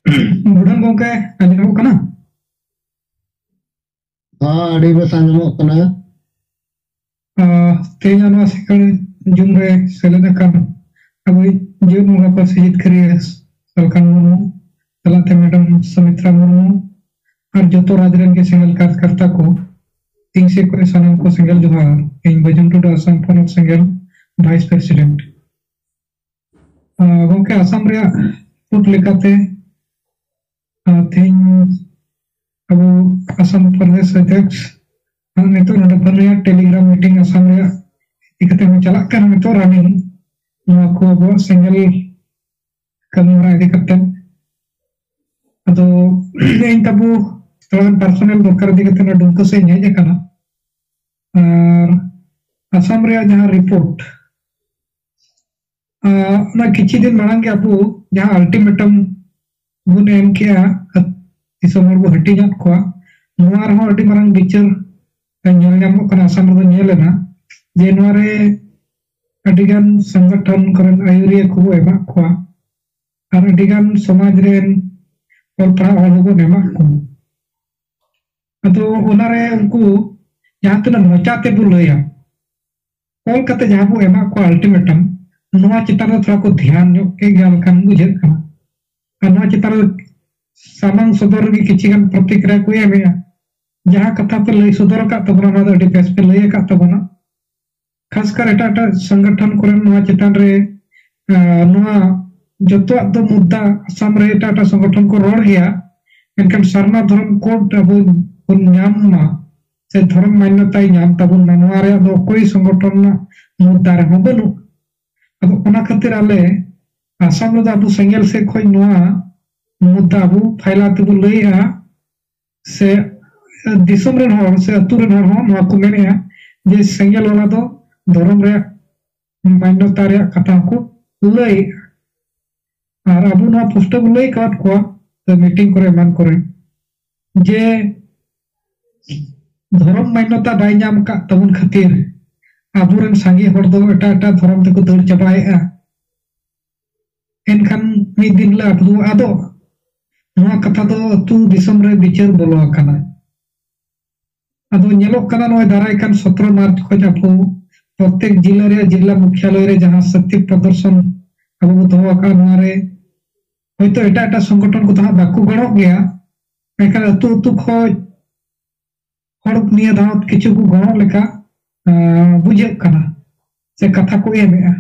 बुढ़न गोंके आंजमोग कना ᱟᱹᱰᱤ ᱵᱮᱥ ᱟᱸᱡᱚᱢᱚᱜ ᱠᱟᱱᱟ। तेज नवा सेकंड जून रे सेलेद अकान अब जीवन मुगा पर सहित करिए सलकान मुर्मू तलाते मैडम सुमित्रा मुर्मू और जोतो राजरन के सिंगल कार्यकर्ता को तीन से कोई सनम को सिंगल जोहार इन बजन टू असम फोन सिंगल वाइस प्रेसिडेंट गोंके असम रे पुट लेकाते तीन अब असम प्रदेश अध्यक्ष नितो नडपरिया टेलीग्राम मीटिंग असम रे इकते में चला कर नितो रानी नवा को अब सिंगल कमरा इदी कते अदो इन तबु थोड़ा पर्सनल दरकार इदी कते ना दुंको से नेजे कना और असम रे जहां रिपोर्ट ना किछि दिन मांग के अबु जहां अल्टीमेटम बुन एम किया दिसमर बो हटी जात को नवार हो अडी मांग बिचार nyel nyamuk kana asam ro nyelena Januari adigan संगठन करें आयुरिया को एमा को और adigan समाज रेन और पढ़ा और को एमा को तो उनारे उनको यहाँ तना मोचाते बुलाया कॉल करते जहाँ वो एमा को अल्टीमेटम नवा चितार थोड़ा को ध्यान जो के गया kan बुझे kana नवा चितार सामांग सदर की किसी kan प्रतिक्रिया को एमे जहाँ कथा पे लई सुधर का तबना ना अडी बेस पे लई का तबना खासकर एटा संगठन कोरेन नवा चितान रे नवा जतो दो मुद्दा असम रे एटा संगठन को रोड गया एनकन सरना धर्म कोड अब न्याम मा से धर्म मान्यता न्याम तबन नवा रे दो कोई संगठन ना मुद्दा रे हो बनु अब ओना खातिर आले असम रे अब संगल से कोई नवा मुद्दा अब फाइला तब लईया से दिसम रेन हर से अतुरेन हर हो नवा को मेनेया जे संगल वाला दो धर्म रे मान्यता रे कथा को लई और अब ना पुस्तक लई काट को मीटिंग करे मान करे जे धर्म मान्यता बाय नाम का तबन खातिर आबुरेन सांगे हर दो एटा एटा धर्म ते को दर चबाएआ एनखान मी दिन ला अबु आदो नवा कथा दो अतु दिसम रे विचार बोलो आकना अदो नेलोक कना नय दाराय कान 17 मार्च को जापो प्रत्येक जिला रे जिला मुख्यालय रे जहां सत्य प्रदर्शन अब दोवा का नरे होयतो एटा एटा संगठन को तहा बाकु गणो गया एका अतु अतु खोज हड़क निया दावत किछु को गणो लेका बुझे कना से कथा को एमेआ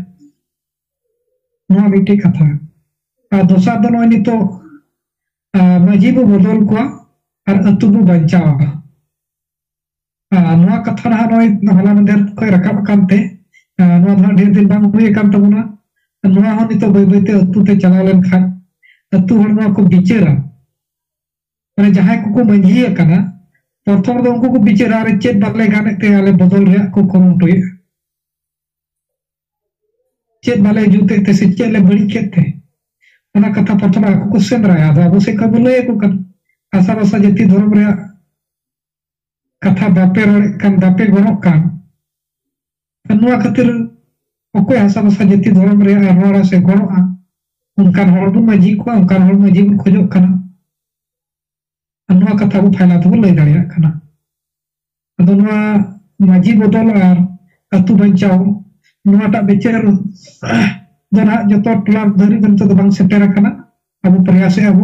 नवा मिटी कथा आ दोसा दो नय नितो मजीब बदल को और अतु बु बचावा नवा कथा ना नय हला मंदर कोई रकाब कानते नवा ना ढेर दिन बांग हुए कान तबना नवा हो नितो बय बयते अतु ते चला लेन खान अतु हर नवा को बिचेरा माने जहां को मंजी कना प्रथम दो उनको को बिचेरा रे चेत बाले गाने ते आले बदल रे को करुटोय चेत बाले जुते ते से चेले बड़ी केते ओना कथा प्रथम को सेंद्रा आदा अब से कबले को कन आशा आशा जति धर्म रे कथा बापे kan बापे गणक kan नवा खातिर ओको आशा आशा जति धर्म रे आरवाड़ा से गणोआ उनकान हर बु मजी को उनकान हर मजी बु खोजो कना नवा कथा को फायला तो लई दाड़िया कना अदो नवा मजी बदल और अतु बचाओ नवा टा बेचेर जना जतो टला धरी बंत तो बांग सेटेर कना अब प्रयास अब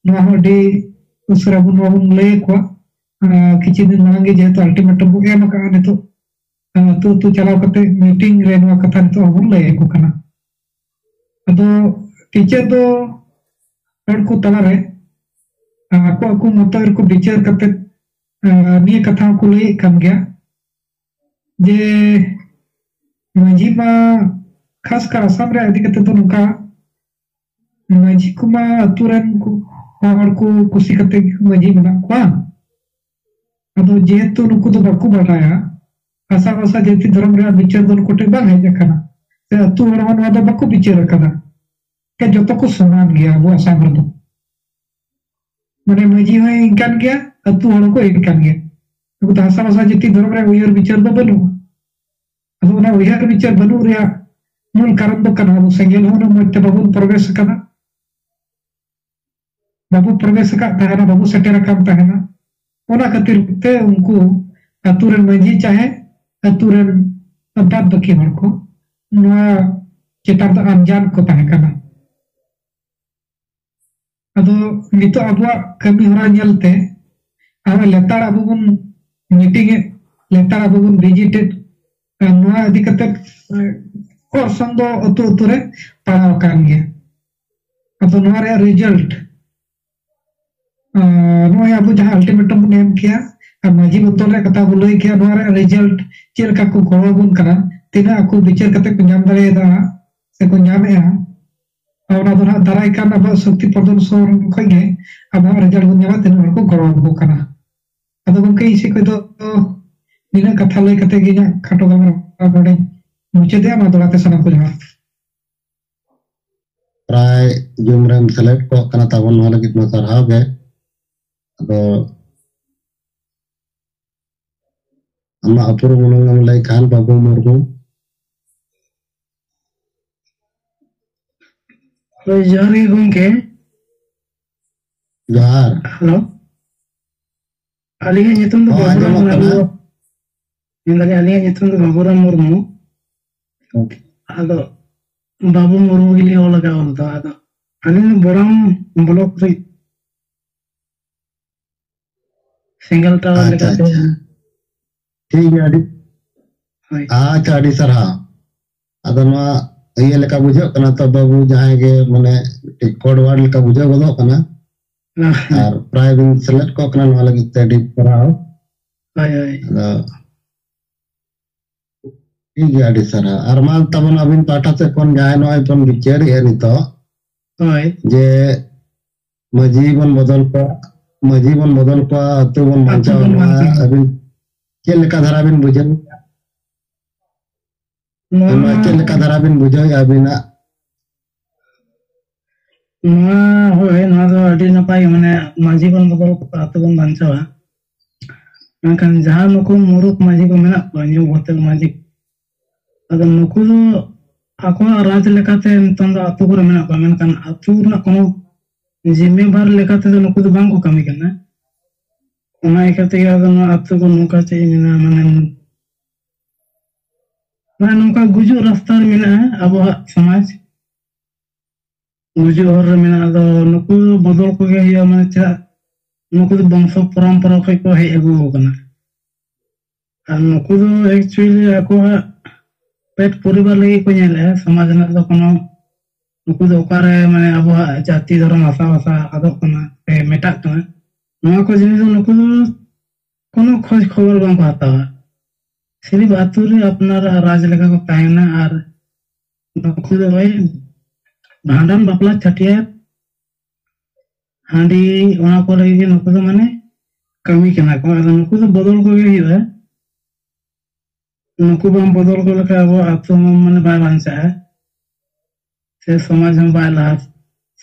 नवा हडी उसरा बु नवा लई को किछि दिन मांगे जेतो अल्टीमेटम को एम का ने तो तू चलाव कते मीटिंग रे नवा कथा तो अब लई को कना अदो टीचर दो हर को तला रे aku motor ko bicar kate niya kata ko lay kan gaya je maji ma khas कर असम रे अधिक कते तो नुका maji को मा aturan को हर को कुसी कते maji बना को अदो जे तो नुको तो बाकु बढ़ाया आशा आशा जेती धर्म रे बिचार दोन कोटे बांग है जकना से अतु हरवन वादा बाकु बिचार कदा के जतो को समान गया वो असम रे माने मजी है इनकान गया अतु हण को इनकान गया तो आशा आशा जेती धर्म रे उयर बिचार दो बनु अदो ना उयर बिचार बनु रे मूल कारण दो कना वो संगेल होनो मते बाबुन प्रवेश कना babu प्रवेश का तहना बाबू सेटेर काम तहना ओना खातिर ते उनको अतुरन मंजी चाहे अतुरन बाद बाकी हर को नवा चेतार द अनजान को तहे कना अदो नितो अबुआ कमी हरा ñelte आवे लेतार अबु बन मीटिंग लेतार अबु बन विजिटेड नवा अधि कते और संदो अतु अतुरे पड़ाव कान गया अदो नवा रे रिजल्ट नोय अबु जहां अल्टीमेटम नेम किया माजी बतल रे कथा बुलई किया नोय रे रिजल्ट चेल का को गड़ो बुन करा तिना को विचार कते को नाम दरे दा से को नामेआ और ना दाराई कान अब शक्ति प्रदर्शन खगे अब रिजल्ट बुन नामा तिना को गड़ो बु कना अदो गंके इसे को दो निना कथा लई कते गिना खाटो गम बडे मुचे दे मा दोलाते सना को जमा प्राय जुमरम सेलेक्ट को कना ताबन वाला कितना तरह है अदो अम्मा अपुर मुनंगम लाई खान बाबू मुर्मू जहरी गंके जोहार हेलो अलिगे nyutum do baburam Murmu indali alige nyutum do baburam Murmu ado babu Murmu gili olaga oldo ado aline boram block ri single tower leka te ठीक है अड़ी अच्छा अड़ी सरहा अदमा ये लेका बुझो कना तो बाबू जहां के माने कोड वार्ड लेका बुझो गलो कना और प्राइवेट सेलेक्ट को कना वाला की तेडी पराओ हाय हाय ठीक है अड़ी सरहा और मान तबन अबिन पाठा से कोन जाय नय पन बिचारी है नितो हाय जे मजीबन बदल को तो बन बांचा अबिन चेल का धारा बिन बुझन चेल का धारा बिन बुझो या बिना होय ना तो अडी नपाय माने माजी बन बदल को आतो बन बांचावा मेनखान जहां नुकु मुरुक माजी को मेना को न्यू होते माजी अगर नुकु आको राज लेकाते तंद आतो को मेना को मेनखान आतो ना कोनो जिम्मेदार लेकाते तो नुकु बांग को कमी करना ona ikate agan atto ko nuka chai mina mane nuka guju rastar mina abo samaj guju hor mina ado nuku bodol ko ge ya mane cha nuku bangso parampara khai ko hei agu kana ar nuku do actually ako pet poribar lagi ko nyele samaj na do kono nuku do okare mane abo jati dharam asa ado kana metak kana नवा को जिनिस नुकु कोनो खोज खबर बांग हतावा सिर्फ आतुरे अपनार राज लेका को तायना आर नुकु दो भाई भांडन बापला छटिया हांडी ओना को लगी नुकु दो माने कमी केना को नुकु दो बदल को गे हिवा नुकु बम बदल को लेका अब आतु माने बाय बांचा है से समाज हम बायला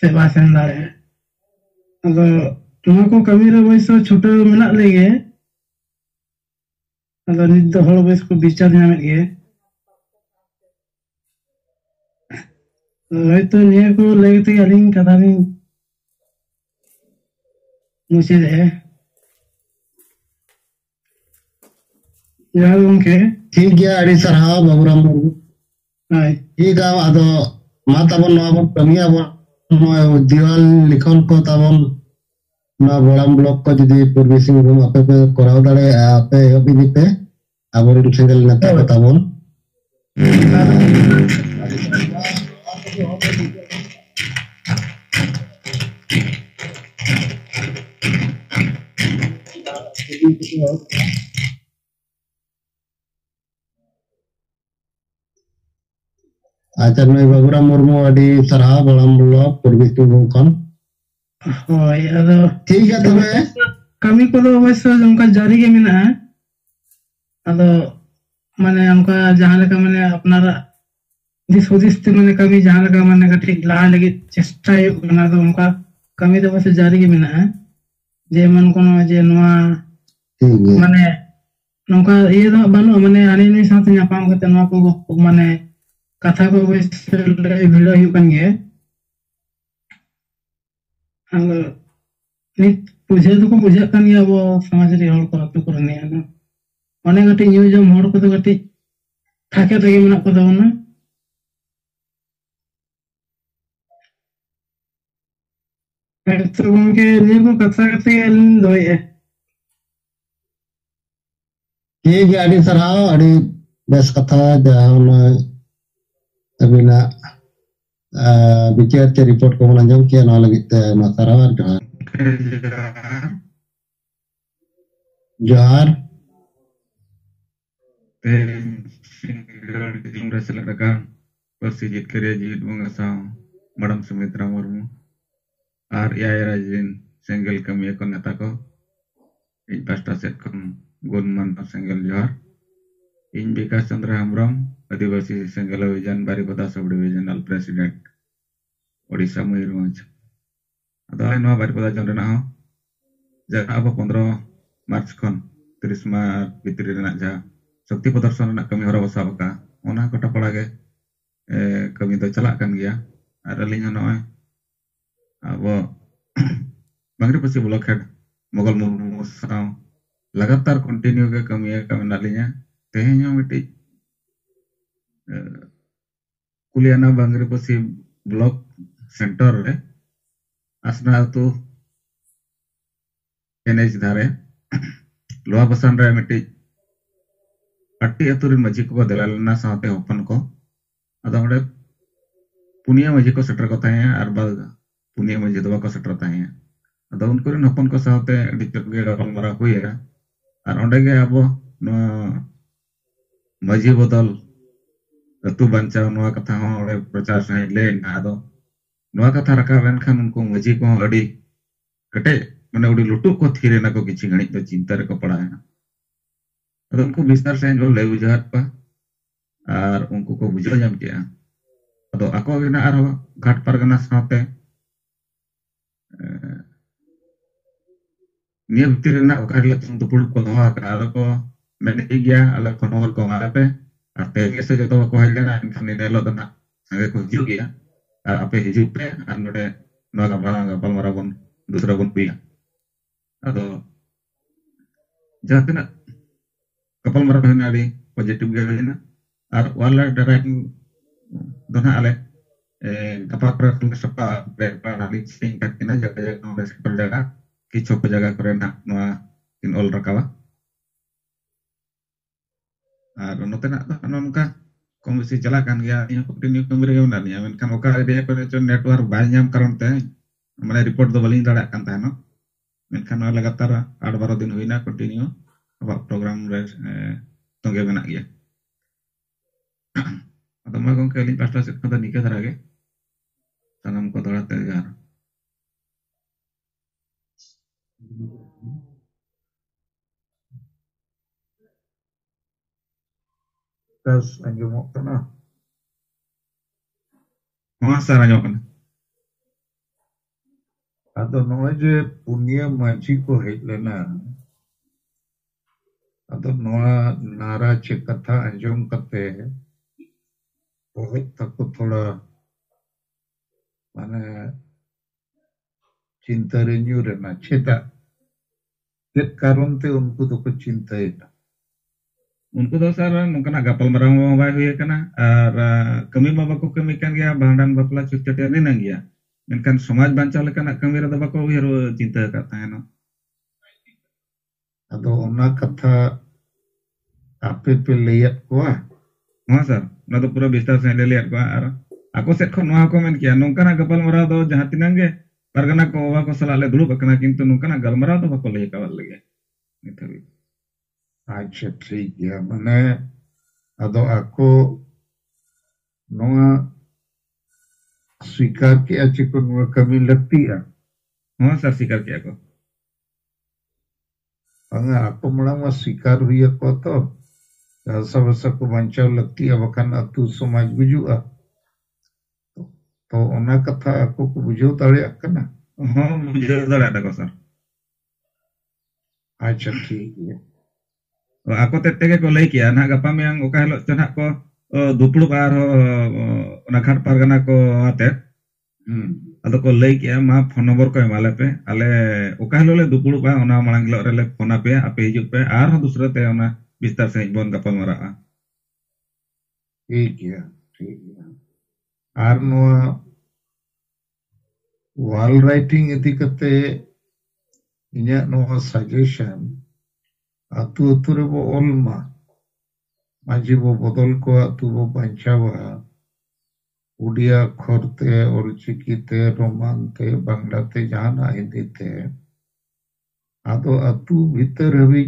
से बासन दारे अब नवा को कमी रे वैसे छोटे मेना लेगे अगर नित दो हर वैसे को विचार नामे गे तो निये को लेगे तो अलिंग कथा नहीं मुझे दे यार उनके ठीक है अड़ी सरहा बाबूराम मुर्मू हाय ठीक है अदो माता बन नवा कमिया बन दिवाल लिखन को ताबन ना बड़ाम ब्लॉक को जदी पूर्वी सिंहभूम आपे पे कराव दाड़े आपे अभी पे आबर सिंगल नेता को ताबन आचार्य बाबूराम मुर्मू अडी सरहा बड़ाम ब्लॉक पूर्वी सिंहभूम खन होय अदो ठीक है तबे कमी को दो वैसे उनका जारी के मिना है अदो माने हमका जहां लगा माने अपना दिस होदिस ते माने कमी जहां लगा माने कटी ला लगी चेष्टा बना दो उनका कमी दो वैसे जारी के मिना है जे मन कोनो जे नवा माने नौका ये दो बानो माने आने नहीं साथ ᱧᱟᱯᱟᱢ करते नवा को माने कथा को वैसे वीडियो ᱦᱩᱭᱩᱜ ᱠᱟᱱ ᱜᱮ nit buঝে তো buঝে kan ya abo samaj re hor ko ape korne ana one gati new jom hor ko gati thake thake menak ko tabona तो उनके लिए को कथा करते हैं दोई है ठीक है अड़ी सरहाव अड़ी बेस कथा जहां अबिना बिचार के रिपोर्ट को अंजम किया ना लगी ते सरहाव जोहार Persijit Karya Jihid Mengasau Madam Sumitra Murmu Ar Yai Rajin Senggel kami akon netako In pasta set kon Gunman Senggel Johar In Bikas Chandra Hamram Adivasi Senggel Wijan Baripata Subdivisional President Odisha Mayurvanj Adalai Noa Baripata Chandra Naho Jaga apa 15 Maret kon 30 Maret Bitri Renak Jah Sakti Padarsan Nak kami hora wasa baka Ona kota palage kami to celak kan gya ada linya noy abo bangre pasi blok head mogol murmu saw लगातार continue के kami nalinya tehnya miti kuliana bangre pasi blok center re asna tu NH dhare loa pasan re miti patti aturin maji ko dalalna saate open ko ada orang punya maji ko setter ko tanya arba punya maji to ko setter tanya ada unko rin hopon ko saate dikir ge gapal mara ko ya ar onde ge abo no maji bodol atu bancha no katha ho ore prachar sai le ado no katha raka len khan unko maji ko adi kate mane udi lutu ko thire na ko kichi gani to cinta re ko pada hai ado unko bistar sai lo le bujahat pa ar unko ko bujau jam kia ado ako gina aro ghat pargana saate niya bukti na ukarila tung puluk ko noha ka ado ko mene igya ala konohol ko ngape arte gese joto ko hailena inkani nelo dana sange ko hijuk ya ape hijuk pe anode no gapal marabon dusra bon pia ado jatina kapal marabon ali positif gana ar wala direct dona ale kapal perang sepa perang ali singkat kina jaga no sektor jaga kicho ko jaga korena no in all rakawa ar no tena nonka komisi jalakan ya ini continue kembali ke ya kan oka dia ko network banyak karon te mane report do balin dara kan ta no kan लगातार 8-12 दिन हुई ना continue apa program tongge menak ya atau mah kong kelin pasta set kata nikah terage tanam ko dorat tegar tas anjo mo tana masa ranyo kan atau noaje punya maji ko hetlena atau noa nara cekata anjom kate बहुत तक थोड़ा माने चिंता renew रहना चेता ये कारण ते उनको तो कुछ चिंता है उनको तो सर नौकना गपल मरांग बाय हुए कना और कमी बाबा को कमी kan गया भांडन बपला चुटचटे नहीं नंग गया मेनकान समाज बांचाव लेकना कमी रे दबा को हेरो चिंता करता है ना अदो ओना कथा आपे पे लेयत को हाँ सर ना तो पूरा विस्तार से ले लिया ako set ko noa ko men kia nongkana gapal marau do jahat tinange pargana ko wa ko sala le dulu bakana kintu nongkana gal marau do bako le kawal lagi nitawi acha ठीक है mane ado ako noa स्वीकार किया Chico noa kami लगती है हाँ sir स्वीकार किया को अंगा ako mulama स्वीकार हुई ko to Rasa-rasa ko bancaw लगती है bahkan atu समाज bujua तो ona kata aku ko bujau tare akana हाँ bujau tare ada ko sir अच्छा ठीक है aku teteke ko lay kiya na gapa yang oka helo chana ko duplu par ona ghat pargana ko ate ᱟᱫᱚ ᱠᱚ ᱞᱟᱹᱭ ᱠᱮᱜᱼᱟ ᱢᱟ phone number ᱠᱚ ᱮᱢᱟᱞᱮ ᱯᱮ ᱟᱞᱮ ᱚᱠᱟ ᱦᱤᱞᱳᱜ ᱞᱮ ᱫᱩᱯᱲᱩᱵᱼᱟ ᱚᱱᱟ ᱢᱟᱲᱟᱝ ᱦᱤᱞᱳᱜ ᱨᱮᱞᱮ ᱯᱷᱳᱱ ᱟᱯᱮᱭᱟ ᱟᱯᱮ ᱦᱤᱡᱩᱜ ᱯᱮ ᱟᱨᱦᱚᱸ ᱫᱩᱥᱨᱟᱹ ᱛᱮ ᱚᱱᱟ ᱵᱤᱥᱛᱟᱨ ᱥᱟᱺᱦᱤᱡ ᱵᱚᱱ ᱜᱟᱯᱟᱞᱢᱟᱨᱟᱜᱼᱟ ᱴᱷᱤक गया और नोआ वाल राइटिंग इति कते इन्या नोआ सजेशन अतु अतु रे बो ओलमा माजी बो बदल को अतु बो बंचावा उड़िया अक्षरते ओलचिकीते रोमानते बांग्लाते जाना हिंदीते आदो अतु भीतर हबी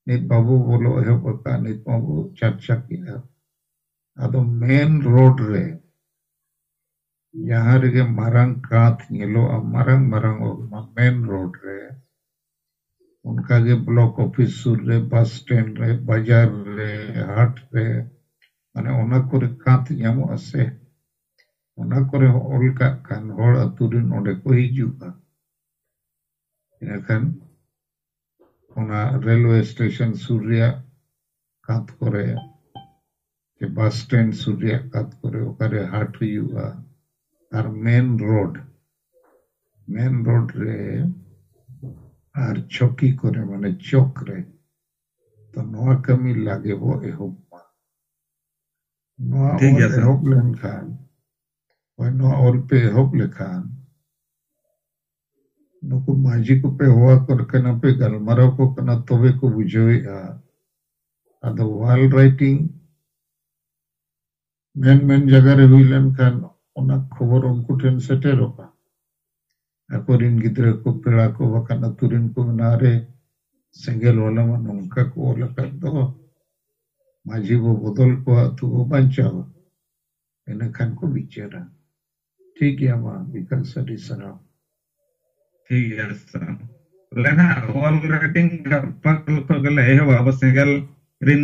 नित बाबू बोलो एहबका नित बाबू चर्चा किया आदो मेन रोड रे यहाँ रे मारंग काथ निलो मारंग मारंग ओलमा मेन रोड रे उनका के ब्लॉक ऑफिस सुर रे बस स्टैंड रे बाजार रे हाट रे माने ओना कोरे काथ ᱧᱟᱢᱚᱜ ᱟᱥᱮ ᱚᱱᱟ ᱠᱚᱨᱮ ᱚᱞ ᱠᱟᱜ ᱠᱷᱟᱱ ᱦᱚᱲ ᱟᱹᱛᱩ ᱨᱮᱱ ᱚᱸᱰᱮ ᱠᱚ ᱦᱤᱡᱩᱜᱼᱟ ᱤᱱᱟᱹᱠᱷᱟᱱ ᱚᱱᱟ ᱨᱮᱞᱣᱮ ᱥᱴᱮᱥᱚᱱ ᱥᱩᱨ ᱨᱮᱭᱟᱜ ᱠᱟᱸᱛ ᱠᱚᱨᱮ ᱥᱮ ᱵᱟᱥ ᱥᱴᱮᱱᱰ ᱥᱩᱨ ᱨᱮᱭᱟᱜ ᱠᱟᱸᱛ ᱠᱚᱨᱮ ᱚᱠᱟᱨᱮ ᱦᱟᱴ ᱦᱩᱭᱩᱜᱼᱟ ᱟᱨ ᱢᱮᱱ ᱨᱳᱰ ᱨᱮ ᱟᱨ ᱪᱚᱠᱤ ᱠᱚᱨᱮ ᱢᱟᱱᱮ ᱪᱚᱠ ᱨᱮ ᱛᱚ ᱱᱚᱣᱟ ᱠᱟᱹᱢᱤ ᱞᱟᱜᱮ ᱵᱚ ᱮᱦᱚᱵ ᱢᱟ ᱱᱚᱣᱟ ᱴᱷᱤᱠ ᱜᱮᱭᱟ ᱚᱞ ᱥᱟᱨ ᱮᱦᱚᱵ ᱞᱮᱱᱠᱷᱟᱱ ᱱᱚᱣᱟ ᱚᱞ ᱯᱮ ᱮᱦᱚᱵ ᱞᱮᱠᱷᱟᱱ नुकु माजी को पे हुआ कर कना पे गलमाराव को कना तोबे को बुझेगा अदो वाल राइटिंग मेन जगह रे हुइलन खान ओना खबर उनको ठेन सेटेरोका अकोरिन गिद्रे को पेड़ा को वकना तुरिन को नारे सेंगेल वाला मन उनका को ओला कर दो माजी वो बदल को तू वो बंचाव इन खान को बिचारा ठीक है मां विकल सरी सरा ठीक है सर लेना ऑल राइटिंग गप्पा को गले एहब अब सेंगल रिन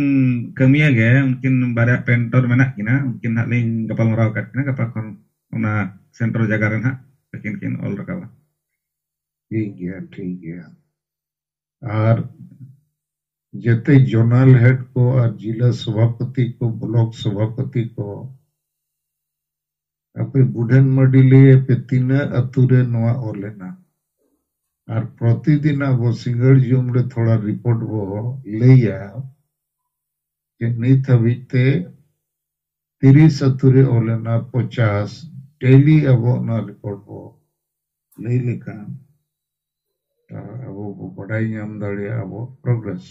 कमिया गे उनकिन बारे पेंटर मेना किना उनकिन हालिन गपालमाराव काटना गपा खन ओना सेंटर जगह रे ना किन ऑल रकावा ठीक गया और जते जोनल हेड को और जिला सभापति को ब्लॉक सभापति को अपे बुढ़न मडिले पे तीन अतुरे नवा ओलेना और प्रतिदिन अब सिंगल जूम रे थोड़ा रिपोर्ट वो लेया कि नित हबीते 30 अतुरे ओलेना 50 डेली अब ना रिपोर्ट वो ले लेका अब वो बड़ा ही हम दड़े अब प्रोग्रेस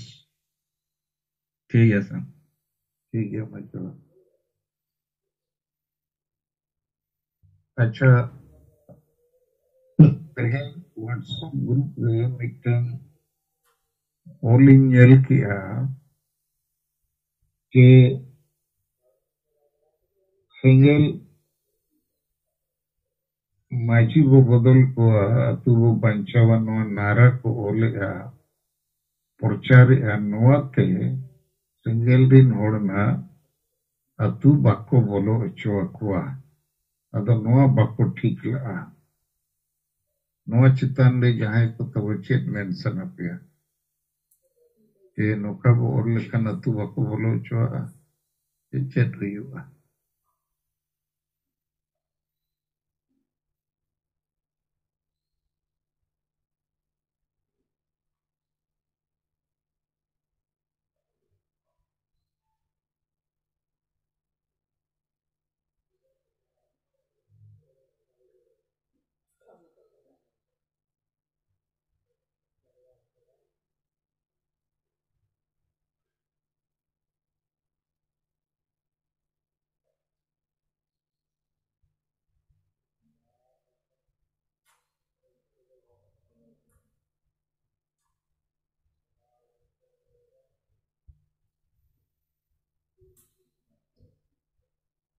ठीक है सर ठीक है मतलब अच्छा व्हाट्सएप ग्रुप में मिटन ओलिंग येल किया कि सिंगल माजी वो बदल को तू वो बंचावा नवा नारा को ओलेगा प्रचार नवाते सिंगल दिन होड़ना अतु बाको बोलो अचो अकुआ अदो नवा बाको ठीक ला नवा चितान ले जहां को तब चेत मेंशन अपया के नोका बो और लेखन अतु बाको बोलो अचो चेत रियुआ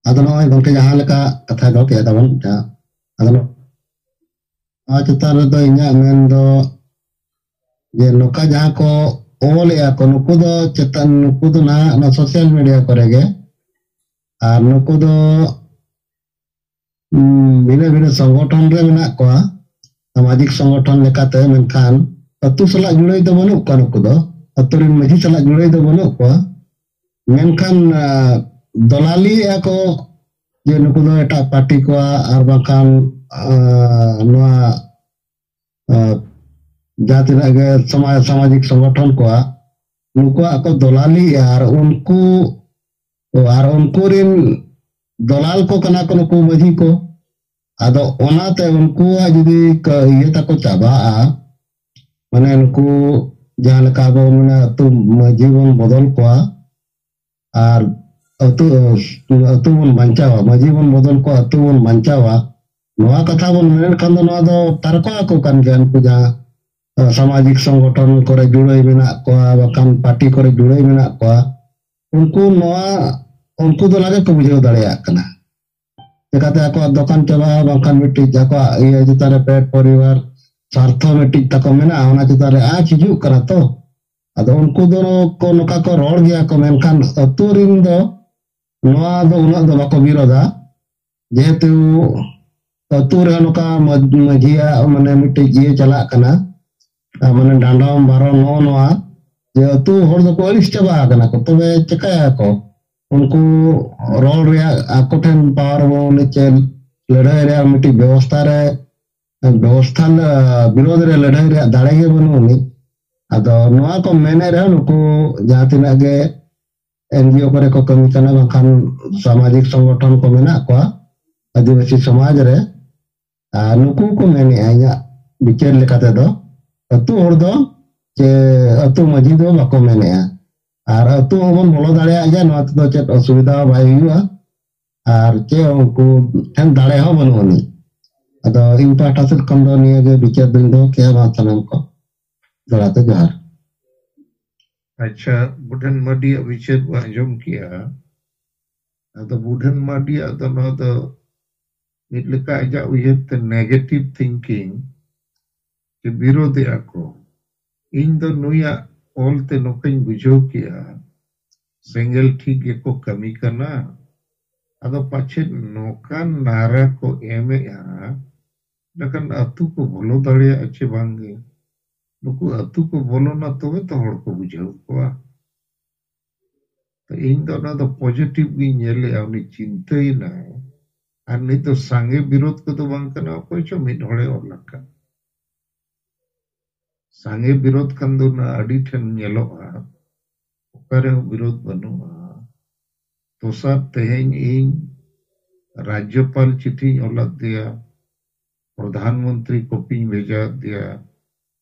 Ada no ay gongke jahan leka kata do ke tabon ja ada no cheta do inya men do je noka jahan ko ole ya ko nuku do chetan nuku do na no social media korege ar nuku do bina संगठन रे मेना को सामाजिक संगठन लेकाते मेनखान अतु सला जुड़ई दो बनु को नुku do अतु रिन मजी सला जुड़ई दो बनु को मेनखान दलाली को जे नुकु दो एटा पार्टी को आर बाखान जहाँ तिना के सामाजिक संगठन को नुकुआ को दलाली उनको रिन दलाल को कना को नुकु मजी को आदो ओनाते उनको जुदी ये तको चाबा माने नुकु जहाँ लेका बो मने अतु मजी बन बदल को आर अतु बन बांचावा मजी बन बदल को अतु बन बांचावा नवा कथा बन मेन खान दो नवा दो तारको को कान के उनको जहाँ सामाजिक संगठन करे जुड़े मेना को बाकान पार्टी करे जुड़े मेना को उनको तो लगे को बुझे दाड़े कना चिकाते आको दुकान चाबा बाकान मिट्टी जाको ये जितारे पेट परिवार स्वार्थ मिट्टी तको मेना ओना जितारे आज हिजू करा तो अदो उनको दोनों को नका को रोड गया को मेनखान अतु रिन दो नवा दो उना दो बाको विरोधा जेहेतु अतु रे नका मजिया माने मिट्टी जे चला कना माने डांडम बारो नवा जे अतु होड़ दो को अलिस चाबा कना को तबे चिकाया को उनको रोड रे आको ठेन पावर वो नीचे लड़ाई रे मिट्टी व्यवस्था विरोध रे लड़ाई रे दाड़े गे बनुनी अदो नवा को मेने रे नुको जहाँ तिना गे एनजीओ करे को कमी कना बाखान सामाजिक संगठन को मेना को आदिवासी समाज रे नुको को मेने आया बिचार लेकाते दो अतु होड़ दो जे अतु मजी दो बाको मेने और अतु बन बोलो दाड़े आजा नवा तो चेत असुविधा बाय हुआ और चे उनको ठन दाड़े हो बनुनी अदो इन पाटा से कम दो निये गे बिचार दिन दो क्या बात सनम को दौड़ाते जहर अच्छा बुढ़न माडी विचार को अंजम किया तो बुढ़न माडी तो ना तो मिटलका आजा उयहर ते नेगेटिव थिंकिंग के विरोधी आको इन दो नुया ऑल ते नोकइन बुझो किया सेंगल ठीक एको कमी करना अदो पाछे नोकान नारा को एमे लेकिन अतु को बोलो दड़े अच्छे बांगे नुकु अतु को बोलो ना तो हड़ को बुझाऊ को तो इन दो ना तो पॉजिटिव भी नेले आउनी चिंता ही ना है और नहीं तो सांगे विरोध को तो बांग करना कोई चो मिट हड़े और लक्का सांगे विरोध कंदो ना अड़ी ठन नेलो ओकरे विरोध बनुआ तो सब तेहेन इन राज्यपाल चिट्ठी ओलत दिया प्रधानमंत्री कॉपी भेजा दिया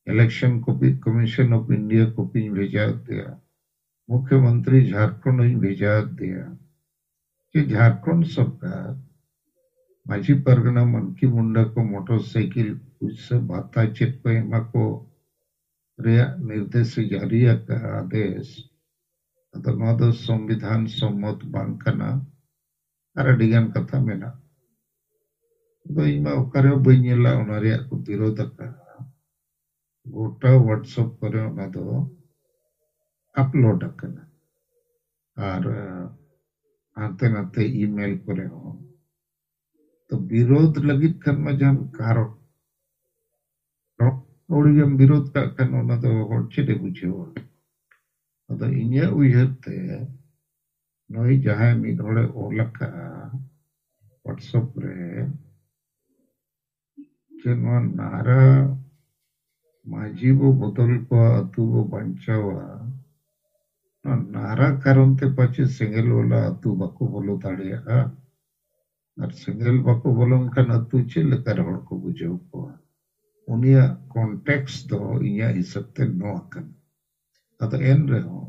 election commission of India copy भेजा दिया मुख्यमंत्री झारखंड भेजा दिया कि झारखंड सरकार माझी परगना मनकी मुंडा को मोटरसाइकिल उससे भाता चेक को एमा को निर्देश जारी का आदेश तो संविधान सम्मत बांग कना और अडिगान कथा मेना तो इमा ओकारे बइनेला ओनारे को विरोध का गोटा व्हाट्सएप करे ओना दो अपलोड करना और आते नाते ईमेल करे हो तो विरोध लगित खनमा जन कारण ओडिगम विरोध का खन ओना दो होचेते बुझेओ तो इन्या उयहते नई जहां मिद होड़े ओलका व्हाट्सएप रे जे नवा नारा माझी वो बदल को अतु वो बंचावा नारा कारण ते पाचे सिंगल वाला अतु बाको बोलो दाड़िया और सिंगल बाको बोलन खान अतु चेल कर हड़ को बुझेओ को उनिया कॉन्टेक्स्ट दो इन्या हिसाबते नो अकन अतो एन रहो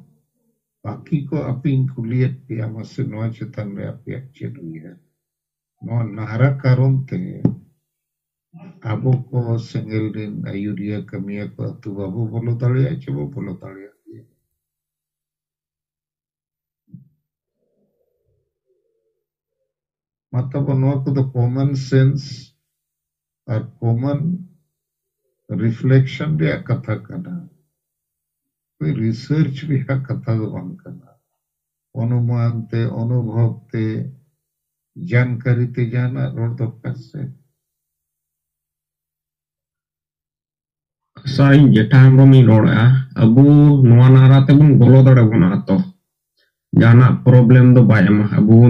बाकी को अपिंग कुलियत पिया मसे नवा चेतन रे अपिया चेत हुई है नवा नारा कारण ते आबो को सिंगल दिन आयुरिया कमिया को अतु बाबू बोलो दाड़िया चेबो बोलो दाड़िया मतलब नवा को तो कॉमन सेंस और कॉमन रिफ्लेक्शन रे कथा करना कोई रिसर्च भी है कथा तो बांग करना अनुमान ते अनुभव ते जानकारी ते जाना रोड तो कैसे साइन जेटा हम मी रोड़ा अबू नवा नारा ते बुन बोलो दड़े बना तो जाना प्रॉब्लम दो बाय मा अबू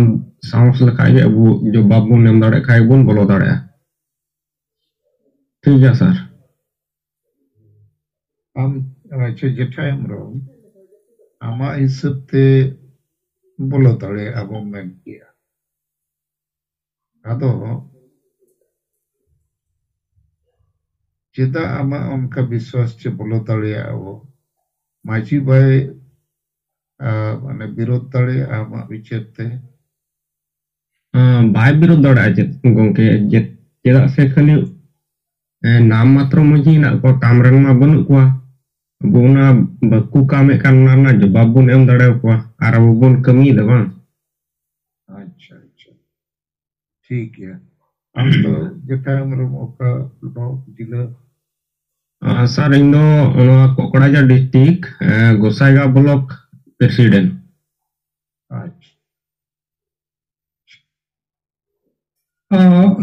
सांस लखाई अबू जो बाबू नेम दड़े खाई बुन बोलो दड़े ठीक है सर। आम अच्छा जेठा हेम्ब्रम आमा हिसाब ते बोलो दाड़े आबो मेन किया आदो चेदा आमा उनका विश्वास चे बोलो दाड़े आबो माजी भाई माने विरोध दाड़े आमा विचार ते बाय विरोध दौड़ा गोंके चेदा से खाली नाम मात्र मजी ना को कामरन मा बनु को बुना बकु कामे करना ना जवाब बुन एम दड़े को आर अब बुन कमी दे बांग। अच्छा अच्छा ठीक है हम तो जेठा हेम्ब्रम ओका लो दिला सर इन दो कोकड़ाझार डिस्ट्रिक्ट गोसाईगांव ब्लॉक प्रेसिडेंट। अच्छा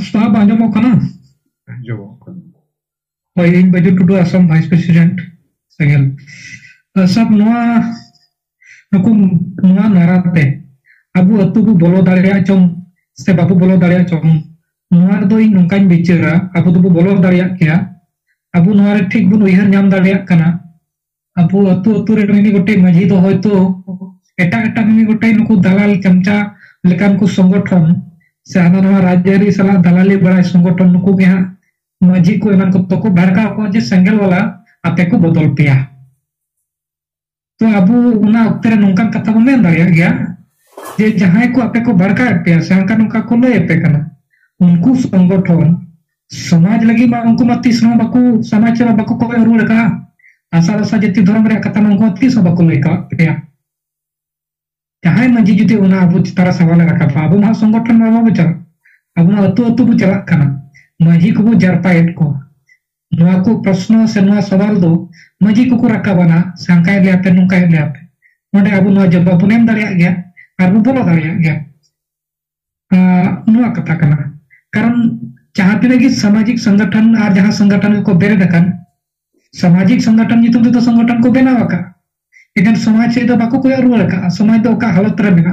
साहब आंजमो कना जो होय इन बजू टुडू असम वाइस प्रेसिडेंट सेंगल सब नोआ नुकु नोआ नाराते अबु अतु को बोलो दाड़िया चोम से बाबू बोलो दाड़िया चोम नोआ दो इन नोंकान बिचारा अबु तो बोलो दाड़िया किया अबु नोआ रे ठीक बुन उयहर नाम दाड़िया कना अबु अतु अतु रे मिनी गोटे मजी दो होयतो एटा एटा मिनी गोटे नुकु दलाल चमचा लेकान को संगठन से आना नोआ राज्यरी सला दलाली बड़ा संगठन नुकु के हां मजी को एमन को तको भड़का को जे सेंगल वाला आपे को बदल पिया तो अबु उना उक्तरे नोंकान कथा बन मेन दाड़िया गया जे जहां को आपे को भड़का पिया से अंका नोंका को ले पे कना उनको संगठन समाज लगी मा उनको मत तीसनो बाकू समाज चे बाकू को रूल का आशा आशा जति धर्म रे कथा उनको तीसो बाकू लेका पिया जहां मजी जुते उना अबु तारा सवाल रखा अबु मा संगठन मा बचा अबु ना अतु अतु बु चला कना मजी को जरपाएट को नोआ को प्रश्न से नोआ सवाल दो मजी को रखा बना संकाय ले आपे नुकाय ले आपे ओंडे अबु नोआ जवाब नेम दाड़िया गया और बोलो दाड़िया गया नोआ कथा कना कारण जहां तिना की सामाजिक संगठन और जहां संगठन को बेरे दकन सामाजिक संगठन नितुम तो संगठन को बनावा का इधर समाज से तो बाको कोई रुआ का समाज तो का हालत रे बिना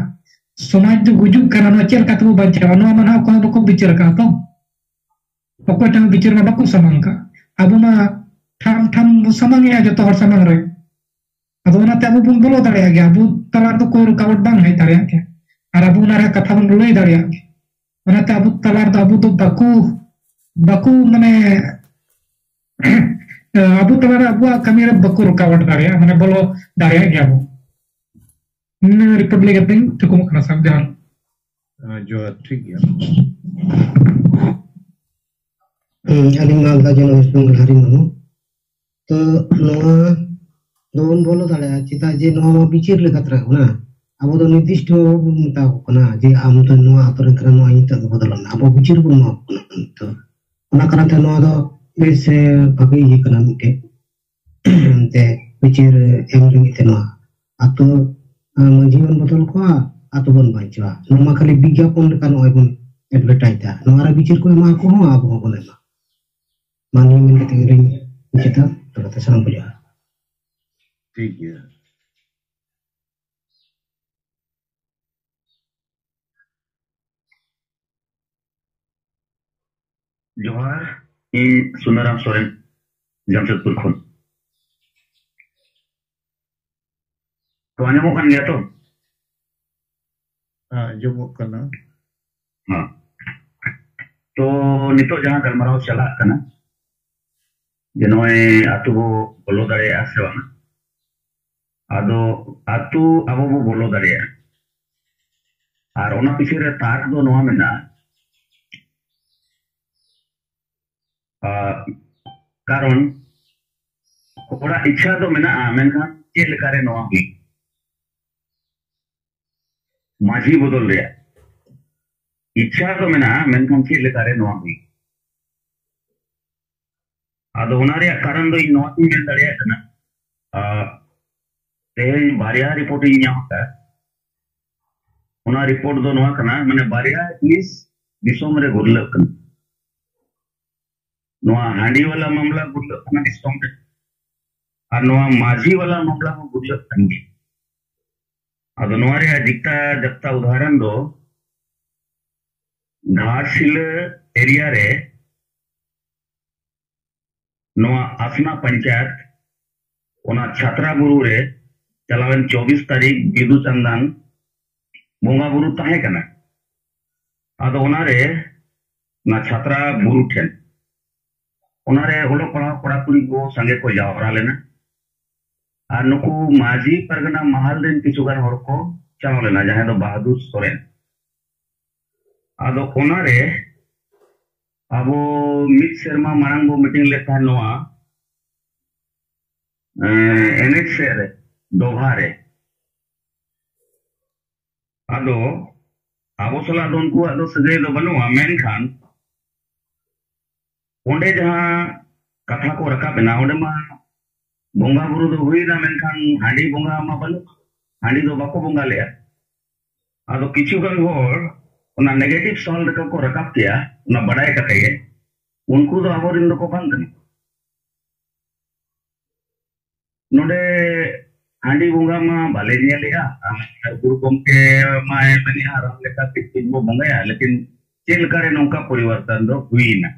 समाज जो गुजु कना नो चेर का तो बच्चा नो मना को बाको बिचार का तो बाको टाइम बिचार में बाको समंग का अब मा ठाम ठाम समंग या जो तो हर समंग रे अब ना ते अब बुन बोलो दाड़िया गया अब तला तो कोई रुकावट बांग है दाड़िया के और अब ना कथा बन लई दाड़िया के ओनाते अब तलार दा अब तो बाकू माने अब तलार अब कमी रे बाकू रुकावट दाड़िया माने बोलो दाड़िया गया अब इन रिपब्लिक अपनी ठुकुम कना सब ध्यान जो ठीक है अलिंग मालदा जन वेस्ट बंगाल हारी मनु तो नोआ दोन बोलो दाड़िया चिता जे नोआ बिचिर लेखा तरा ना अब तो निर्दिष्ट मता कना जे आम तो नोआ आतरन करा नोआ इता बदलन अब बिचिर को नोआ तो ओना करते नोआ दो बेस भागे ये कना मिटे ते बिचिर एम लिंग ते नोआ आतो जीवन बदल को आतो बन बांचवा नोमा खाली विज्ञापन लेका नोआ बन एडवर्टाइज दा नोआ रा बिचिर को मा को हो अब हो बोले मानी में कते रिंग चिता तो कते साम बुझा ठीक है जोहार इन सुंदराम सोरेन जमशेदपुर खन तो आने kan गया तो जो कना हाँ तो नितो जहां गलमराव चला कना जे नोए आतु बो बोलो दाड़े आसे वाना आदो आतु अबो बो बोलो दाड़े आर ओना पिछे रे तार दो नोआ मेना कारण ओड़ा इच्छा तो मेना मेनखान चे लेकारे नोआ हुई माझी बदल रे इच्छा तो मेना मेनखान चे लेकारे नोआ हुई आदो ओना रे कारण दो इन नोआ मेन दाड़िया कना ते बारिया रिपोर्ट इन ᱧᱟᱢ ᱟᱠᱟᱫᱟ ओना रिपोर्ट दो नोआ कना माने बारिया पुलिस दिसोम रे गुरलक कना नोआ हांडी वाला मामला गुरलक कना दिसोम रे और नोआ माझी वाला मामला हो गुरलक कना आदो नोआ रे दिक्ता जत्ता उदाहरण दो घाटशिल एरिया रे नोआ आसना पंचायत ओना छात्रा बुरु रे चलावन 24 तारीख बिदु चंदन बोंगा बुरु ताहे कना आदो ओना रे ना छात्रा बुरु ठेन ओना रे ओलो पढ़ा कोड़ा कुड़ी को संगे को जावरा लेना और नुकु माजी परगना महल दिन किचुगान हर को चलाव लेना जहां दो बहादुर सोरेन आदो ओना रे अब मिड शर्मा मांग बो मीटिंग लेता है नोआ एनएच से दोभारे आदो आबो सला दोन को आदो सगे दो बनुआ मेन खान ओंडे जहां कथा को रखा बिना ओंडे मा बोंगा बुरु दो हुई ना मेन खान हांडी बोंगा मा बनु हांडी दो बाको बोंगा ले आदो किछु गन होर उना नेगेटिव सॉल्व को रखा किया उना बड़ाई कते उनको दो आबो रिन दो को बंद नोडे हांडी बोंगा मा बाले लिया गुरु गमके मा मनी आराम लेका किछ बो बोंगा लेकिन चेल करे नौका परिवर्तन दो हुई ना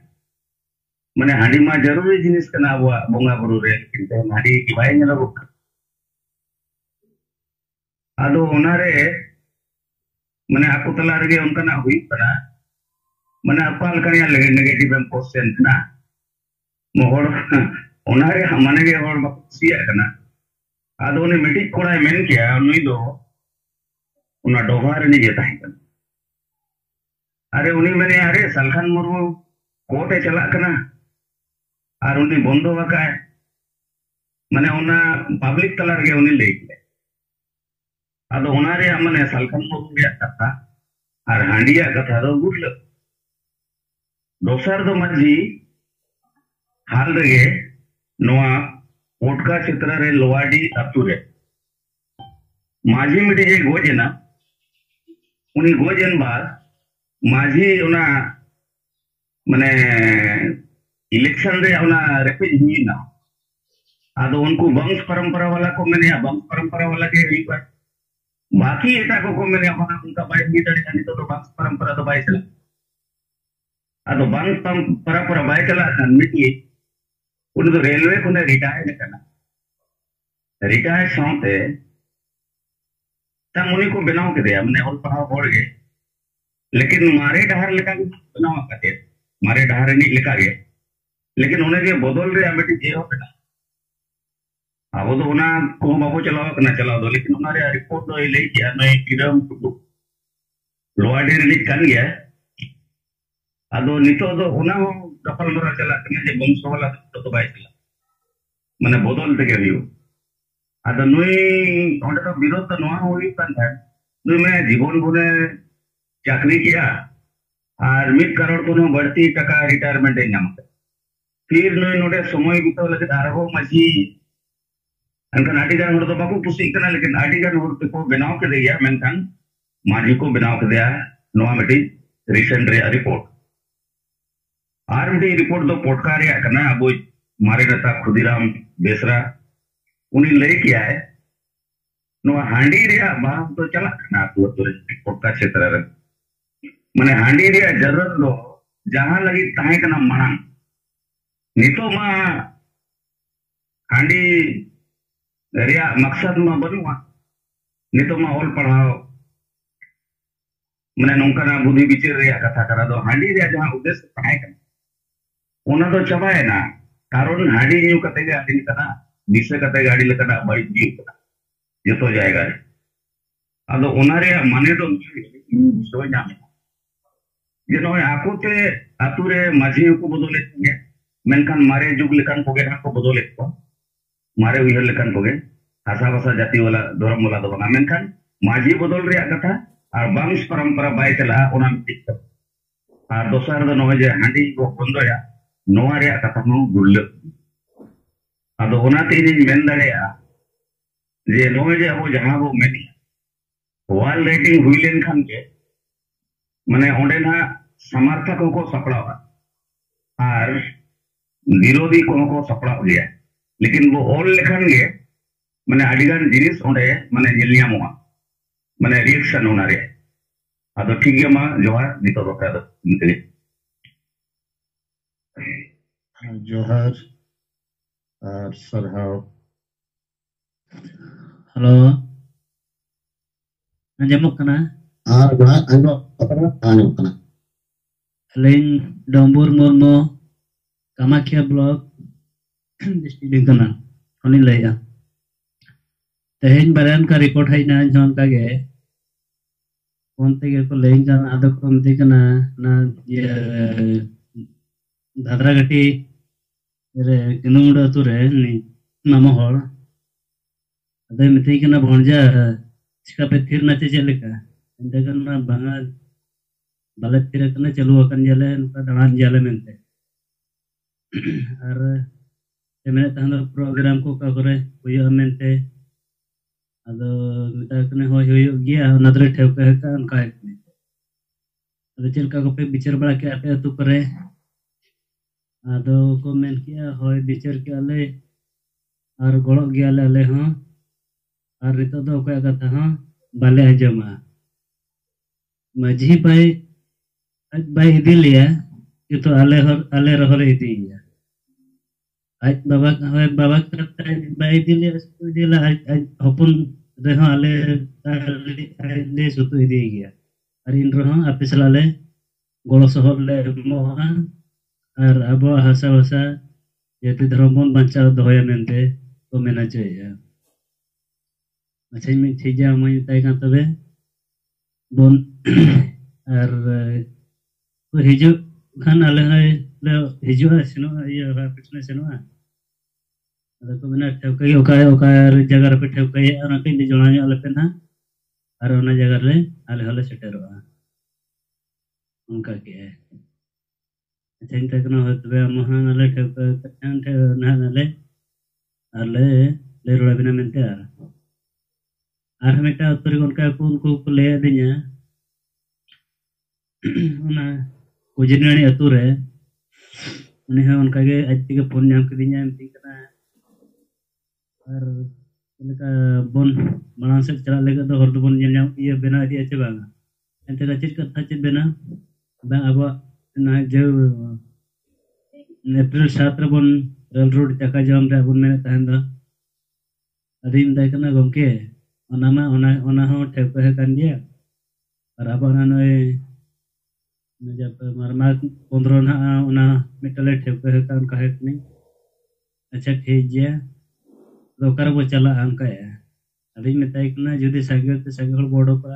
माने हांडी मा जरूरी जिनिस कना अब बोंगा बुरु रे लेकिन हांडी की बाय नेलो आदो ओनारे माने आपको तला रे उनका ना हुई कना माने अपाल करिया लगे नेगेटिव क्वेश्चन ना मोहर ओनारे माने के और बक्सिया कना आदो ने मिटिक कोड़ा मेन किया नुई दो उना डोभार नि जे ताहे कना अरे उनी मने अरे सलखान मुर्मू कोटे चला कना और उनी बंदो वका माने उना पब्लिक तला रे उनी ले के आदो ओनारे माने सलखान मुर्मू रे कथा और हांडिया कथा दो गुडल दोसर दो मजी हाल रे नोआ ओटका चित्र रे लोवाडी अतु रे माझी मिटी जे गोजेना उनी गोजेन बाद माझी उना माने इलेक्शन रे उना रेपेज हुई ना आदो उनको वंश परंपरा वाला को मैंने वंश परंपरा वाला के हुई पर बाकी एटा को मैंने उनका बाइक भी दड़ी जानी तो वंश परंपरा तो बाइक चला आदो वंश परंपरा बाइक चला मिटी उन तो रेलवे को रिटायर करना रिटायर साथे तम उन्हीं को बनाव के दिया मैंने और पढ़ाओ पढ़ गए लेकिन मारे डहार लेका बनाव करते मारे डहार नहीं लिखा गया लेकिन उन्हें के बदल रे बेटी जे हो बेटा अब तो उना को बाबू चलाओ करना चलाओ दो लेकिन उनारे रिपोर्ट दो ले किया नई किरम लोआडी रिलीज कर गया आदो नितो दो उना कपल मरा चला कने जे बंश वाला तो बाय चला माने बदल ते गयो आदो नुई ओंडे तो विरोध तो नवा होई कान था नुई मैं जीवन भरे चाकरी किया और 1 करोड़ को बढ़ती टका रिटायरमेंट नाम फिर नुई नोडे समय बितो लगे आरो मजी अनकन आडीगान हर तो बाको कुसी कना लेकिन आडीगान हर को बनाव के दिया मेनखान माजी को बनाव के दिया नवा मिटी recent ray report RMD report दो पोटकार या करना अब मारे नेता खुदीराम बेसरा उन्हें ले किया है नो हांडी रे बात तो चला करना तो रिपोर्ट का क्षेत्र रे माने हांडी रे जरूरत लो जहां लगी ताहे कना मांग नितो मा हांडी रिया मकसद मा बनुआ नितो मा ऑल पढ़ाओ माने नौका ना बुद्धि विचार रे कथा करा दो हांडी रे जहां उद्देश्य ताहे कना ओना तो चबाए ना कारण हाड़ी न्यू कते गाड़ी लेकना दिसे कते गाड़ी लेकना बाइक जी कना ये तो जाएगा अदो ओना रे माने तो सो जामे जे नय आकोते आतुरे माझी को बदले के मेनखान मारे जुग लेकन कोगे को बदले को मारे उहर लेकन कोगे आशा भाषा जाति वाला धर्म वाला दो बना मेनखान माझी बदल रे कथा और वंश परंपरा बाय चला ओना ठीक और दोसर दो नय जे हांडी को बंदोया नोआ रे कथा नो गुल आदो ओनाते इन मेन दाड़ेया जे नोए जे अब जहां बो मेनी वाल रेटिंग हुई लेन खान के माने ओंडे ना समर्थक को सपड़ावा और विरोधी को सपड़ाव गया लेकिन वो ऑल लेखन गे माने आडिगान जिनिस ओंडे माने जेलियामोआ माने रिएक्शन ओना रे आदो ठीक गया मा जोहार नितो बकरा दो जोहार ᱟᱨ ᱥᱟᱨᱦᱟᱣ Halo, anjamok kana? ᱟᱨ ᱡᱟᱦᱟᱸ ᱟᱸᱡᱚᱢᱚᱜ ᱠᱟᱱᱟ Aling Dombur Murmo, Kamakia Blog, district kana. Koni laya. Tehin baran ka report hai na jon kage. Konte ke ko lein jan ado konte kana na Dadra gati re kinumuda tu re ni nama hor. Ada miti kana bhonja chika pe thir na che leka. Ende kana banga balet tira kana chalu akan jale nuka danan jale mente. Ar emene tahana program ko ka kore huyo mente. Ado mita kana huyo gya nadre theu ka kan ka ekne. Ado chilka ko pe bichar bala ke ape atu kore. Ado ko men kiya hoy bichar ke ale ar golok gya ale ho. Ar rito do ko kata ho bale ajama. Maji bai idiliya itu ale rohole idiya. Aj baba kata bai idiliya idila hopun reho ale sutu idiya. Arin roho apisal ale golo sohor le moha ar abo hasa hasa yati dharmon bancha dohoya mente ko mena ya. Macam min thija mai tai kan tabe bon ar ko hiju kan ale le hiju sino iya pitne sino ada ko mena theu kai oka jaga pe theu kai ana kai di jona ale pena ar ona jaga le ale hole seteroa unka ke Macam tak kena hotu mahan ale theu kan theu na ale ale le rola bina mente ar meta utri konka ko le adinya ona kujinani ature uni ha onka ge ajti ke phone nyam kidinya emti kana ar leka bon malang se chala lega do hor do bon nyam iya bena di ache banga ente ka chit katha chit bena bang aba na je April 7 bon railroad chaka jam re bon mene tahanda adim dai kana gomke ona ho theu ka kan dia ar aba na noi jab marma 15 na ona metale theu ka kan ka het ni acha thik gya dokar bo chala angka ya adim metai kana jodi sagel bodo ka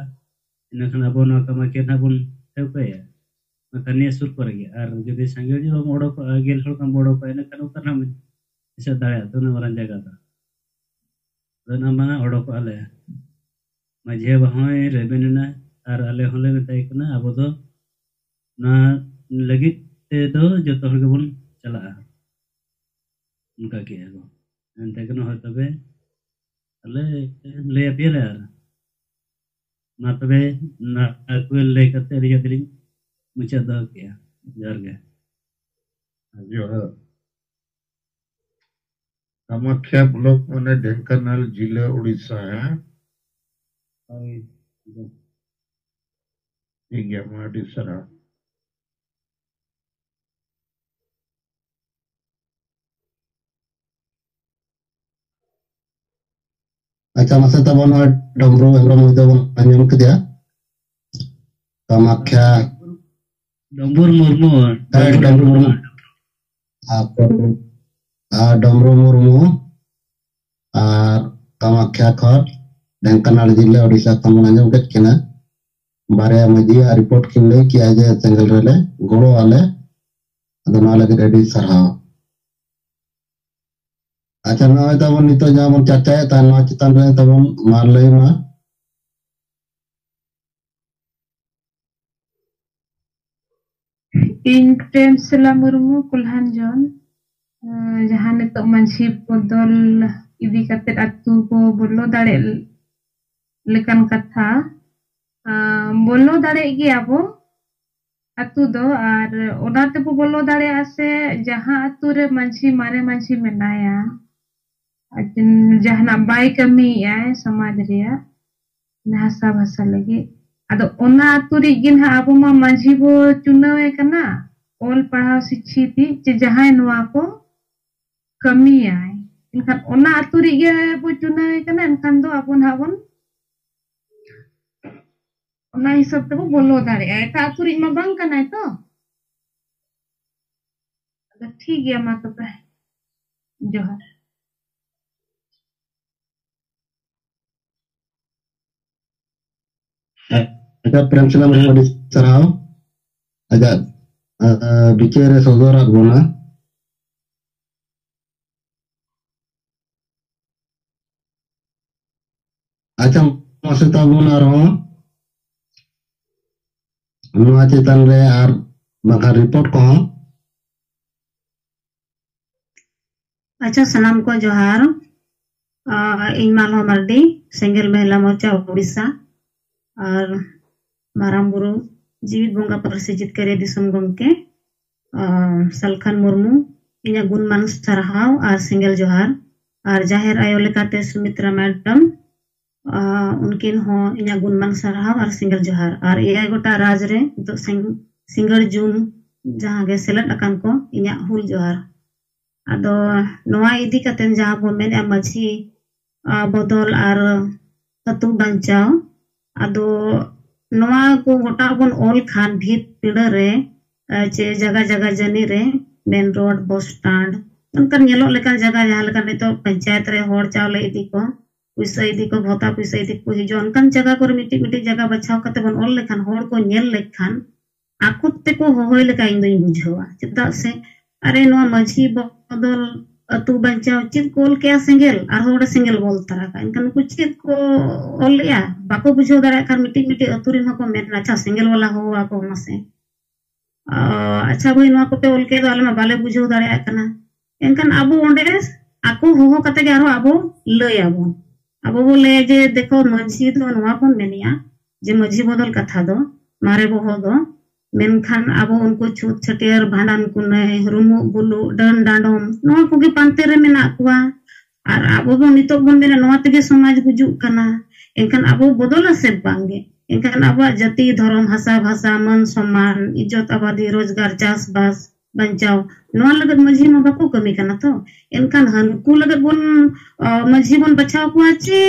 ina kana abo na kama ke na bon theu ka ya makanya sur par gya ar jodi sagel jo bodo ka gel hol kam bodo ka ina kana kana isa daya to na waran jaga ta dana mana odo ko ale majhe bahoy rebenuna ar ale hole metai kana abo do na lagit te do joto hol gebon chala unka ke go ante kana hoto be ale le apela na tabe na aku le kate riya diri mucha do ke jar ge Johar Kamakhya block मैंने ढेंकानाल जिला उड़ीसा है ठीक है माडी सरा acha masa tabon dombro embro mo tabon anjom kedia Kamakhya Dombur Murmu Dombro Murmu Kamakhya khor Dhenkanal जिला उड़ीसा तमन अंजम केत किना बारे मजी रिपोर्ट किन कि आज सेंगल रेले गोड़ो आले अदना लगे रेडी सरहाव अच्छा ना तबन नितो जामन चर्चा ता ना चितन रे तबन मान लई मा इन प्रेम सला मुर्मू कुल्हान जन जहां नितो मंझी बदल इदी कते अतु को बोलो दाड़े लेकन कथा बोलो दाड़े गया बो अतु दो और ओनाते बो बोलो दाड़े आसे जहां अतु रे मंझी मारे मंझी मेनाया जहां बाई कमी आए समाज रिया भाषा भाषा लगी अदो ओना अतु रे गिन हा अबो मा मंझी बो चुनावे कना ओल पढ़ाव शिक्षित जे जहां नवा को कमी आए Enkan ona atu rige bo chunai kana enkan do abon habon ona hisab tebo bolo dare eta atu rig ma bang kana to ado ठीक गया मा तबे जोहार agak prem salam di sarau agak bicara saudara guna acam maksud tabun arho nua cetan re ar bakal report ko अच्छा सलाम को जोहार इमाल मर्दी सेंगल महिला मोर्चा उड़ीसा और माराम बुरु जीवित बोंगा प्रसिजित करे दिसम गमके सलखन मुर्मू इन्या गुणमान सरहाव और सेंगल जोहार और जाहिर आयो लेकाते सुमित्रा मैडम उनकिन हो इन्या गुणमान सरहाव और सेंगल जोहार और एआई गोटा राज रे तो सिंगर जून जहां गे सेलेक्ट अकान को इन्या हुल जोहार आदो नोआ इदी कतेन जहां बो मेन मझी बदल और ततु बंचाओ आदो नोआ को गोटा बन ऑल खान भीत पिड़ा रे चे जगह जगह जनी रे मेन रोड बस स्टैंड उनका नेलो लेकन जगह जहां लेकन तो पंचायत रे होड़ चावले इदी को पैसा इदी को भोता पैसा इदी को हिजो उनकन जगह को मिट्टी मिट्टी जगह बचाव कते बन ऑल लेकन होड़ को नेल लेकन आकु ते को होय लेका इन दोई बुझवा चिता से अरे नोआ मझी बदल अतु बंचाव चित कोल के सिंगल और होड़ सिंगल बोल तरह का इनकन कुछ चित को ओलिया बाको बुझो दरे कर मिट्टी मिट्टी अतुरी म को मेन अच्छा सिंगल वाला हो आपो मसे अच्छा भाई नोआ को पे ओल के दाल में बाले बुझो दरे कना इनकन अबो ओंडे आको हो कते के आरो अबो लय अबो बोले जे देखो मझी तो नोआ को मेनिया जे मझी बदल कथा दो मारे बहो दो मेनखान अबो उनको छूत छटियर भांडन कुने रुमु बुलु डन डांडोम नोआ कोगे पांते रे मेना कुआ और अबो बो नितो बन मेना नोआ तेगे समाज गुजु कना एनखान अबो बदल से बांगे एनखान अबा जाति धर्म भाषा भाषा मन सम्मान इज्जत आबादी रोजगार चास बास बंचाओ नोआ लगत मझी में बाको कमी कना तो एनखान हनकु लगत बोन मझी बन बचाव कुआ चे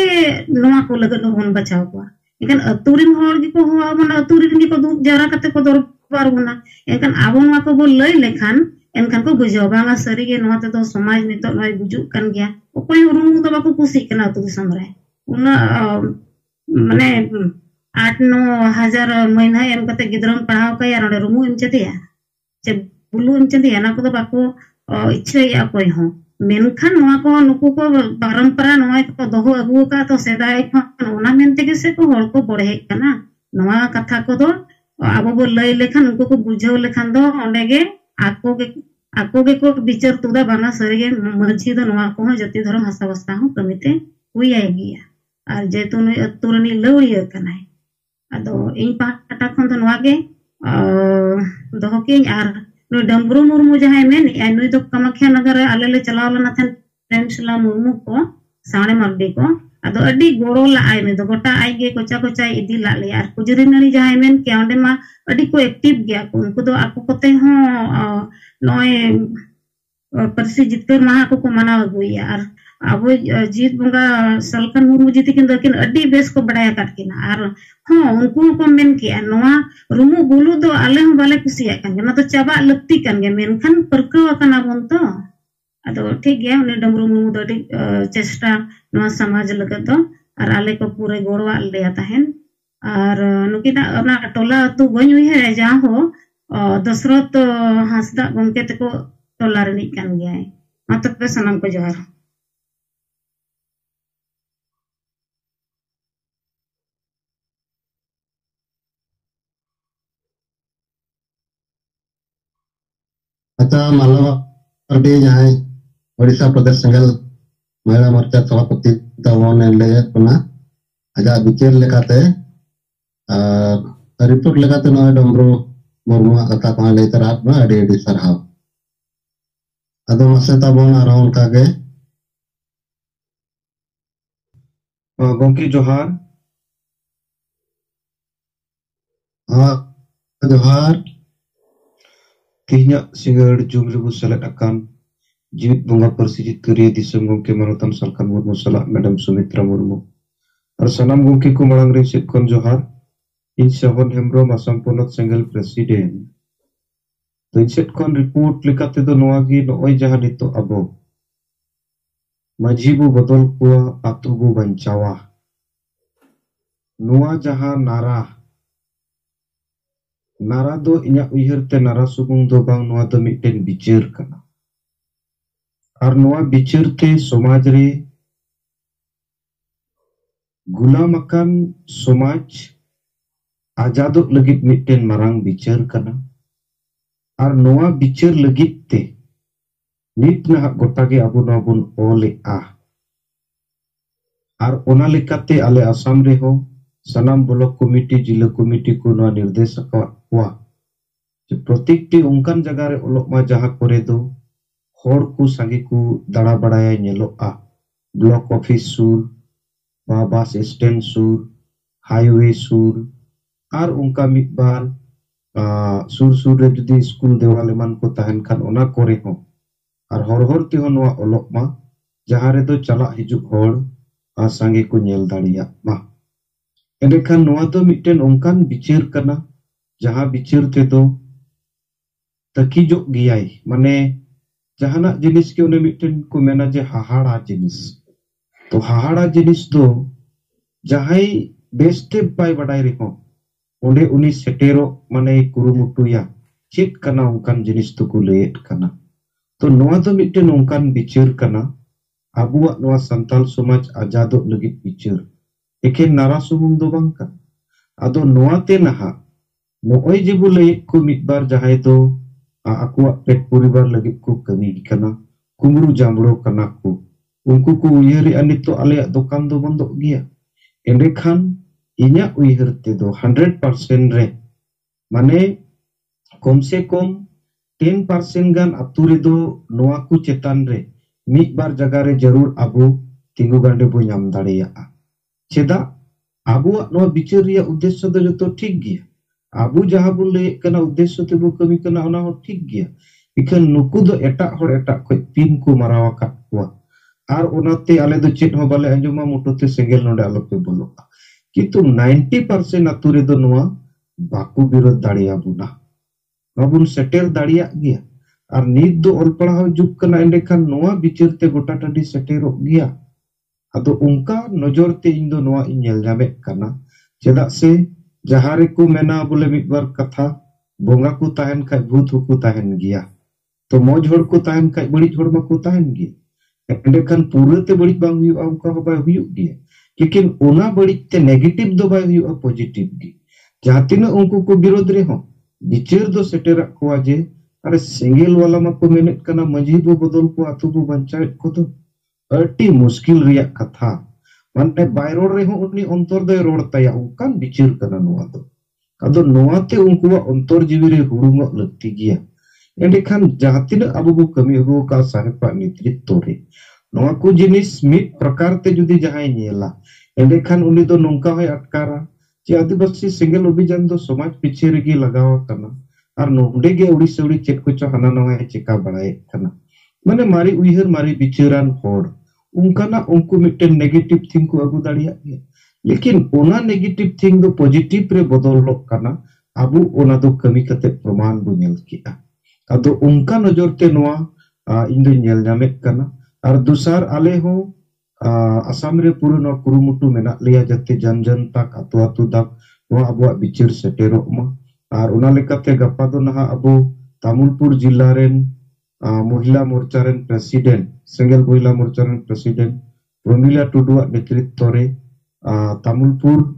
नोआ को लगत बोन बचाव कुआ एनखान अतुरिन होड़ गी को हुआ बन अतुरिन गी को दूध जरा कते को दर पारबुना एनखान आबो नोआ को बो लय लेखान एनखान को बुझो बांगा सरी गे नोआ ते तो समाज नितो नय बुजुक कन गया ओकोय रुमु तो बाको कुसी कना तो दिसम रे उना माने 8-9 हजार महीना एम कते गिदरम पढ़ाव का यार रुमु एम चतिया चे बुलु एम चतिया ना को तो बाको इच्छा या कोई हो मेनखान नोआ को नुकु को परंपरा नोआ को दोहो अगु का तो सेदाय खन ओना मेनते के से को होड़ को बढ़े कना नोआ कथा को तो आबो बो लय लेखान उनको को बुझाव लेखान दो ओंडे गे आको गे को विचार तुदा बाना सरीगे मझी दो नोआ को जति धर्म हसा वस्ता हो कमिते हुई आएगिया और जेतु न अतुरनी लवड़िया कनाय अदो इन पाटा खन तो नोआ गे दोहो के आर नो डम्बरू मुर्मू जहां मेन नुई तो कामाख्या नगर आले ले चलाव लना थन प्रेमशिला मुर्मू को साणे मर्दी को अदो अडी गोरो ला आय ने दो गोटा आय गे कोचा कोचा इदी ला ले यार कुजरी नरी जहां मेन के ओंडे मा अडी को एक्टिव गया को उनको तो आपको कोते हो नोय परसी जितकर महा को मनाव गई यार अब जीत बंगा सलकन मुर्मू जीती किन दकिन अडी बेस को बड़ाया काट किना आर हां उनको को मेन के नोआ रुमु बुलु दो आले हो बाले कुसिया कान ना तो चाबा लक्ति कान गे मेनखान परकव काना बन तो अदो ठीक गया उनी डमरू मुर्मू दो चेष्टा नोआ समाज लगत दो और आले को पूरे गोड़वा लेया तहन और नुकिना ना टोला तो बन हुई है जा हो दशरथ हासदा गमके तको टोला रनी कान गया है मतलब पे सनम को जोहार अच्छा मालवा पार्टी जहां ओडिशा प्रदेश संगल महिला मोर्चा सभापति तमोन ले कोना आजा बिचार लेकाते रिपोर्ट लेकाते न डमरू मुर्मू कथा को ले तराप ना अडी अडी सरहाव अदो मसे तबोन आराउंड कागे गोंकी जोहार जोहार Kihnya singar jumribu select akan Jiwit Bunga Persijit Kiri Disem Gongke Manutan Salkan Murmu Salak Madam Sumitra Murmu. Ar sanam gongke ku malang riset kon johar. Insahon Hemro Masam Ponot Senggel Presiden. Riset kon report lekate do noagi nooi jahan itu abo. Majibu bodol kuwa atubu bancawa. Noa jahan nara. Nara do inya uihir te nara subung do bang noa do mitten bicer kana. Ar noa bicer te somajre gula makan somaj ajaduk legit mitten marang bicer kana. Ar noa bicer legit te nit na gotage abun abun ole Ar ona lekate ale Asam reho sanam blok komiti jila komiti ku noa nirdesaka kuwa. Protikti ungkan jagare olok ma jaha kore do hor ku sangi ku dara badaya nyeloa. Blok office sur, bus stand sur, highway sur, ar ungka mitbar sur re judi school dewaleman ko tahen kan ona kore ho. Ar hor ti noa olok ma jahare do chalak hijuk hor sangi ku nyel daria ma. Endekhan noa do mitten ungkan bicer kana jaha bicer te do takijok giyai mane jahanak jenis ke une mitten ku mena je hahara jenis. To hahara jenis do jahai beste bai badai reho onde uni setero mane kurumutu ya chit kana ungkan jenis tu ku leet kana. To noa do mitten ungkan bicer kana abuak noa santal somaj ajadok legit bicer. Eken nara sumung do bangka. Ado noa te naha nooi jebu leet ku mitbar jahai do akuak pet puribar legit ku kami kana kumuru jambro kana ku. Ungku ku uyeri anito aleak dokan do bondok gia. Endekhan inya uyher te do 100% re. Mane komse kom 10% gan aturi do noa ku cetan re. Mitbar jagare jarur abu tinggu gande bu nyam daria. Ceda abuak noa bicer ria uddesho do joto ठीक gya. Abu jaha bun le kana uddesho te bu kami kana ona ho ठीक gya. Ikan nuku do etak hor etak koi pin ku marawakat kuwa. Ar onate ale do chet ho bale anjuma mutote senggel nonde alope bolo. Kitu 90% ature do noa baku birod daria buna. Mabun setel daria gya. Ar nit do ol padhaw juk kana endekhan noa bicer te gota tadi seterok gya. Ado ungka nojor te indo noa inyel jamek kana. Cedak se jahare ku mena bole mitbar katha bonga ku tahen kai bhut ku tahen gya. To moj hor ku tahen kai badij hor ma ku tahen gya. Endekhan pura te badij bang huyu ungka ho bai huyu gya. Lekin ona badij te negative do bai huyu positive gya. Jahatina ungku ku birod reho bicer do seterak kuwa je are single wala ma ku menet kana majhi bo bodol ku atu bu bancait ko to arti muskil riyak katha. Mane bayror reho uni ontor doy ror taya ungkan bicer kana noa do. Ado noa te ungkuwa ontor jibire hurungok lekti gya. Endekhan jahatina abu bu kami agu ka sahepa nitritto re. Noa ku jenis mit prakar te judi jahai nyela. Endekhan uni do nongka hoy atkara. Ci adibasi single obijan do somaj piche regi lagawa kana. Ar nonde ge uri se uri chet kucho hana noa ceka badai kana. Mane mari uihir mari biceran hor. Ungkana ungku mitten negative thing ku agu daria gya. Lekin ona negative thing do positive re bodol lok kana abu ona do kami kate proman bu nyel kia. Ado ungka nojor te noa indo nyel nyamek kana. Ar dusar ale ho Asam re puru noa kurumutu menak leya jate jan tak atu dak noa abuak bicer seterok ma. Ar una lekate gapa do naha abu Tamulpur jilaren Mohila Morcharen Presiden, Senggel Mohila Morcharen Presiden, Promila Tuduak Netrittore, Tamulpur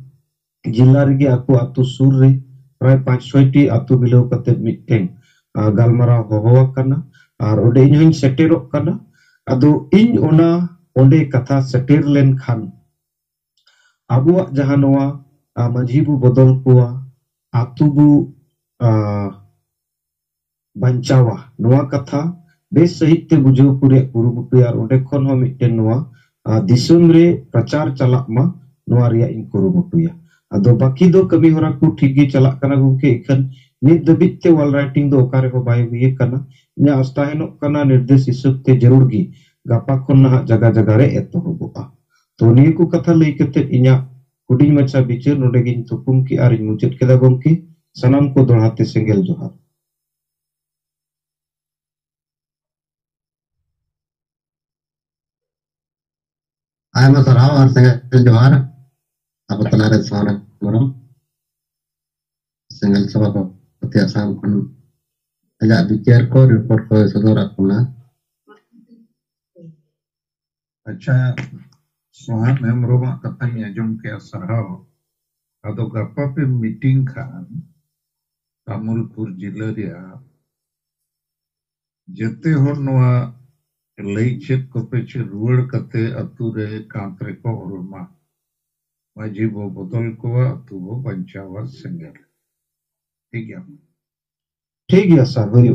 Jilla regi aku atu surre, pray 5-6 atu bilau kate miteng galmara hohoa kana, ar ode inyoin seterok kana, ado in ona onde katha seter len khan. Abuak jahanoa majhibu bodol kuwa, atu bu bancawa noa katha bes sahit te bujau pure kurumutu ar onde khon ho mitten noa disum re prachar chalak ma noa ria in kurumutu ya. Ado baki do kami hora ku thik gi chalak kana gongke ikan ᱱᱤᱛ ᱫᱷᱟᱹᱵᱤᱡ ᱛᱮ ᱚᱞ ᱨᱟइटिंग ᱫᱚ ᱚᱠᱟᱨᱮ ᱦᱚᱸ ᱵᱟᱭ ᱦᱩᱭ ᱟᱠᱟᱱᱟ ᱤᱧᱟᱹᱜ ᱟᱥ ᱛᱟᱦᱮᱱᱚᱜ ᱠᱟᱱᱟ ᱱᱤᱨᱫᱮश ᱦᱤᱥᱟᱹᱵ ᱛᱮ ᱡᱟᱹᱨᱩᱲ ᱜᱮ ᱜᱟᱯᱟ ᱠᱷᱚᱱ ᱱᱟᱦᱟᱜ ᱡᱟᱜᱟ ᱡᱟᱜᱟ ᱨᱮ ᱮᱛᱚᱦᱚᱵᱚᱜᱼᱟ ᱛᱚ ᱱᱤᱭᱟᱹ ᱠᱚ ᱠᱟᱛᱷᱟ ᱞᱟᱹᱭ ᱠᱟᱛᱮ ᱤᱧᱟᱹᱜ ᱦᱩᱰᱤᱧ ᱢᱟᱪᱷᱟ ᱵᱤᱪᱟᱹᱨ ᱱᱚᱰᱮ ᱜᱤᱧ ᱛᱷᱩᱠᱩᱢ ᱠᱮ ᱟᱨ ᱤᱧ ᱢᱩᱪᱟᱹᱫ ᱠᱮᱫᱟ ᱜᱚᱢᱠᱮ ᱥᱟᱱᱟᱢ ᱠᱚ ᱫᱚᱲᱦᱟᱛᱮ ᱥᱮᱸᱜᱮᱞ ᱡᱚᱦᱟᱨ Ayma sarau ar sengal johar apa talare sawara morom sengal sabab pati asam kon ajak bicara ko report ko sodora kuna अच्छा Sohan हेमरोमा katanya jom ke sarau ado gapa pe meeting kan Tamulpur जिला ria jete hor noa lay chet ko pe ruwar kate atu re kantre ko orma maji bo botol ko atu bo banchawa sengel ठीक है sir, हुई